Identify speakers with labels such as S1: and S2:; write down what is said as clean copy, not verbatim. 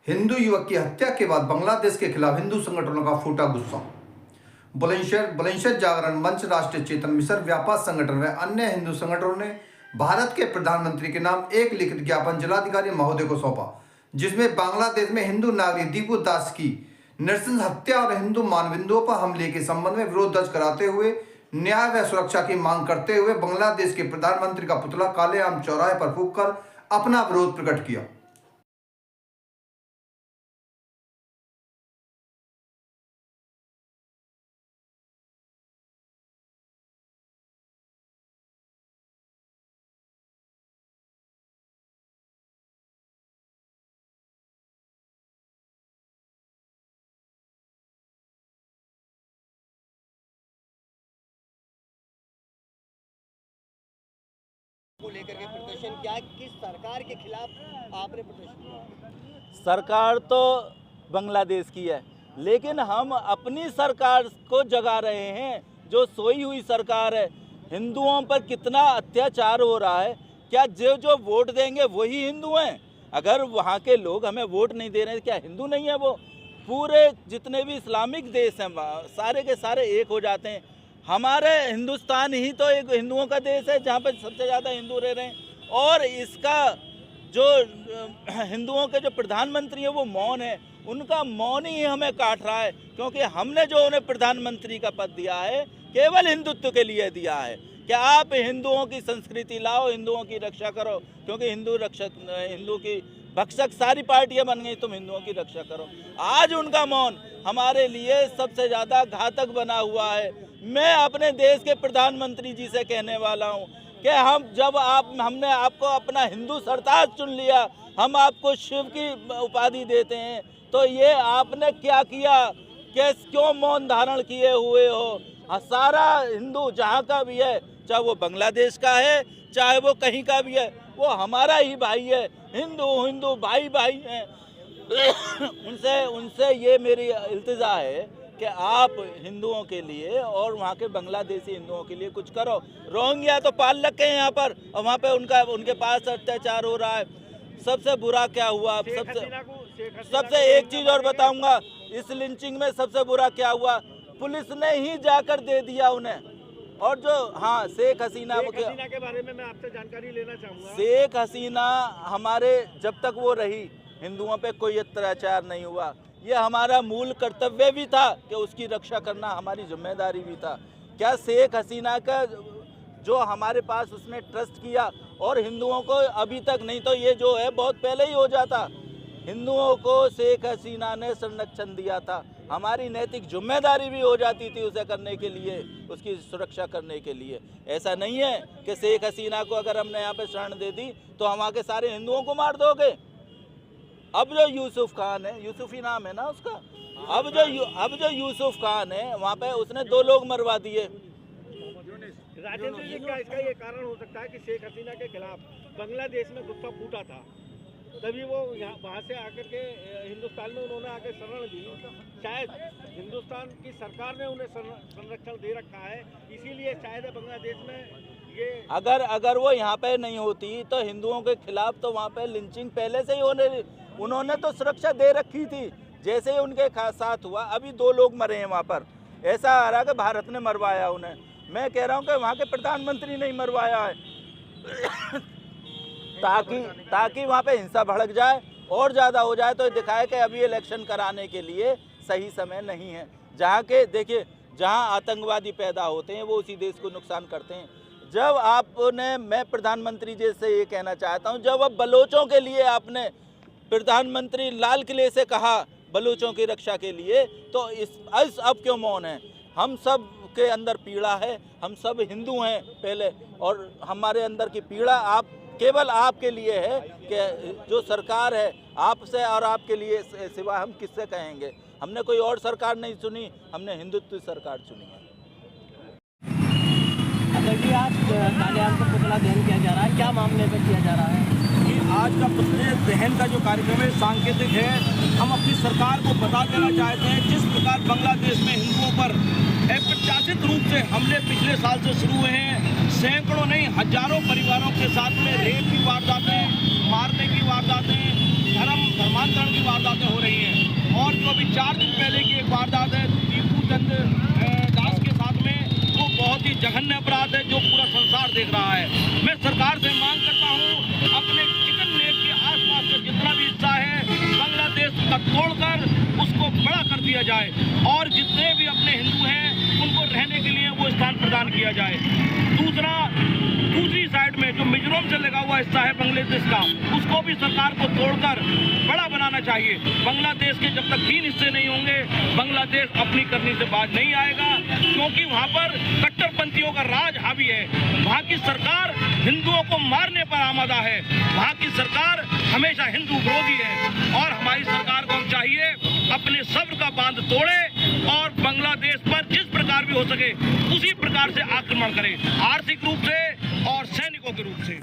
S1: हिंदू युवक की हत्या के बाद बांग्लादेश के खिलाफ हिंदू संगठनों का फूटा गुस्सा। बुलंदशहर जागरण मंच, राष्ट्रीय चेतन मिशन, व्यापार संगठन व अन्य हिंदू संगठनों ने भारत के प्रधानमंत्री के नाम एक लिखित ज्ञापन जिलाधिकारी महोदय को सौंपा, जिसमें बांग्लादेश में हिंदू नागरिक दीपू दास की नृशंस हत्या और हिंदू मानबिंदुओं पर हमले के संबंध में विरोध दर्ज कराते हुए न्याय व सुरक्षा की मांग करते हुए बांग्लादेश के प्रधानमंत्री का पुतला कालेआम चौराहे पर फूंक कर अपना विरोध प्रकट किया।
S2: को लेकर के प्रदर्शन क्या, किस सरकार के खिलाफ आपने प्रदर्शन किया?
S3: सरकार तो बांग्लादेश की है, लेकिन हम अपनी सरकार को जगा रहे हैं, जो सोई हुई सरकार है। हिंदुओं पर कितना अत्याचार हो रहा है। क्या जो वोट देंगे वही हिंदू हैं? अगर वहाँ के लोग हमें वोट नहीं दे रहे हैं, क्या हिंदू नहीं है वो? पूरे जितने भी इस्लामिक देश हैं सारे के सारे एक हो जाते हैं। हमारे हिंदुस्तान ही तो एक हिंदुओं का देश है, जहाँ पे सबसे ज़्यादा हिंदू रह रहे हैं। और इसका जो हिंदुओं के जो प्रधानमंत्री हैं वो मौन है, उनका मौन ही हमें काट रहा है, क्योंकि हमने जो उन्हें प्रधानमंत्री का पद दिया है केवल हिंदुत्व के लिए दिया है कि आप हिंदुओं की संस्कृति लाओ, हिंदुओं की रक्षा करो, क्योंकि हिंदू की भक्षक सारी पार्टियां बन गई, तुम हिंदुओं की रक्षा करो। आज उनका मौन हमारे लिए सबसे ज़्यादा घातक बना हुआ है। मैं अपने देश के प्रधानमंत्री जी से कहने वाला हूं कि हमने आपको अपना हिंदू सरताज चुन लिया, हम आपको शिव की उपाधि देते हैं, तो ये आपने क्या किया? क्यों मौन धारण किए हुए हो? सारा हिंदू जहाँ का भी है, चाहे वो बांग्लादेश का है, चाहे वो कहीं का भी है, वो हमारा ही भाई है। हिंदू भाई हैं। उनसे ये मेरी इल्तिजा है कि आप हिंदुओं के लिए और वहाँ के बांग्लादेशी हिंदुओं के लिए कुछ करो। रोहिंग्या तो पाल रखे हैं यहाँ पर, और वहाँ पे उनके पास अत्याचार हो रहा है। सबसे बुरा क्या हुआ? सबसे एक चीज़ और बताऊंगा, इस लिंचिंग में सबसे बुरा क्या हुआ? पुलिस ने ही जाकर दे दिया उन्हें। और जो शेख हसीना
S2: के बारे में मैं आपसे जानकारी लेना चाहूँगा।
S3: शेख हसीना हमारे जब तक वो रही, हिंदुओं पे कोई अत्याचार नहीं हुआ। ये हमारा मूल कर्तव्य भी था कि उसकी रक्षा करना हमारी जिम्मेदारी भी था। क्या शेख हसीना का जो हमारे पास उसने ट्रस्ट किया और हिंदुओं को अभी तक नहीं, तो ये जो है बहुत पहले ही हो जाता। हिंदुओं को शेख हसीना ने संरक्षण दिया था, हमारी नैतिक जिम्मेदारी भी हो जाती थी उसे करने के लिए, उसकी सुरक्षा करने के लिए। ऐसा नहीं है कि शेख हसीना को अगर हमने यहाँ पे शरण दे दी तो हम आके सारे हिंदुओं को मार दोगे। अब जो यूसुफ खान है, यूसुफ ही नाम है ना उसका, अब जो यूसुफ खान है वहाँ पे उसने 2 लोग मरवा दिए।
S2: राजेंद्र जी, क्या इसका ये कारण हो सकता है कि शेख हसीना के खिलाफ बांग्लादेश में गुस्सा फूटा था, तभी वो वहाँ से आकर के हिंदुस्तान में उन्होंने आकर शरण दी? शायद हिंदुस्तान की सरकार ने उन्हें संरक्षण दे रखा है, इसीलिए शायद बांग्लादेश में ये
S3: अगर वो यहाँ पे नहीं होती तो हिंदुओं के खिलाफ तो वहाँ पे लिंचिंग पहले से ही उन्होंने तो सुरक्षा दे रखी थी। जैसे ही उनके साथ हुआ, अभी 2 लोग मरे हैं वहाँ पर। ऐसा आ रहा कि भारत ने मरवाया उन्हें। मैं कह रहा हूँ कि वहाँ के प्रधानमंत्री ने मरवाया है ताकि वहाँ पे हिंसा भड़क जाए और ज़्यादा हो जाए, तो दिखाए कि अभी इलेक्शन कराने के लिए सही समय नहीं है। जहाँ आतंकवादी पैदा होते हैं वो उसी देश को नुकसान करते हैं। मैं प्रधानमंत्री जी से ये कहना चाहता हूँ, जब अब बलोचों के लिए आपने प्रधानमंत्री लाल किले से कहा बलूचों की रक्षा के लिए, तो अब क्यों मौन है? हम सब के अंदर पीड़ा है, हम सब हिंदू हैं पहले, और हमारे अंदर की पीड़ा केवल आपके लिए है कि जो सरकार है आपसे और आपके लिए सिवा हम किससे कहेंगे? हमने कोई और सरकार नहीं चुनी, हमने हिंदुत्व सरकार चुनी है।
S2: अगर आज कालेआम का पुतला दहन किया जा रहा है, क्या मामले में किया जा रहा है?
S4: आज का पुतले दहन का जो कार्यक्रम है सांकेतिक है। हम अपनी सरकार को बता देना चाहते हैं, जिस प्रकार बांग्लादेश में हिंदुओं पर अप्रत्याशित रूप से हमले पिछले साल से शुरू हुए हैं, सैकड़ों नहीं हजारों परिवारों के साथ में रेप की वारदातें, मारने की वारदातें, धर्मांतरण की वारदातें हो रही हैं। और जो अभी 4 दिन पहले की एक वारदात है दीपू चंद दास के साथ में, वो बहुत ही जघन्य अपराध है जो पूरा संसार देख रहा है। मैं सरकार से मांग करता हूँ अपने चिकन नेक के आसपास का जितना भी हिस्सा है बांग्लादेश का तोड़कर उसको बड़ा कर दिया जाए और जितने भी अपने हिंदू हैं उनको रहने के लिए वो स्थान प्रदान किया जाए। दूसरी साइड में जो मिजोरम से लगा हुआ हिस्सा है बांग्लादेश का, उसको भी सरकार को तोड़कर बड़ा बनाना चाहिए। बांग्लादेश के जब तक 3 हिस्से नहीं होंगे बांग्लादेश अपनी करनी से बाज नहीं आएगा, क्योंकि वहाँ पर कट्टरपंथियों का राज हावी है। वहाँ की सरकार हिंदुओं को मारने पर आमादा है। वहाँ की सरकार हमेशा हिंदू विरोधी है और हमारी सरकार को हम चाहिए अपने सब्र का बांध तोड़े और बांग्लादेश पर जिस प्रकार भी हो सके उसी प्रकार से आक्रमण करे, आर्थिक रूप से और सैनिकों के रूप से।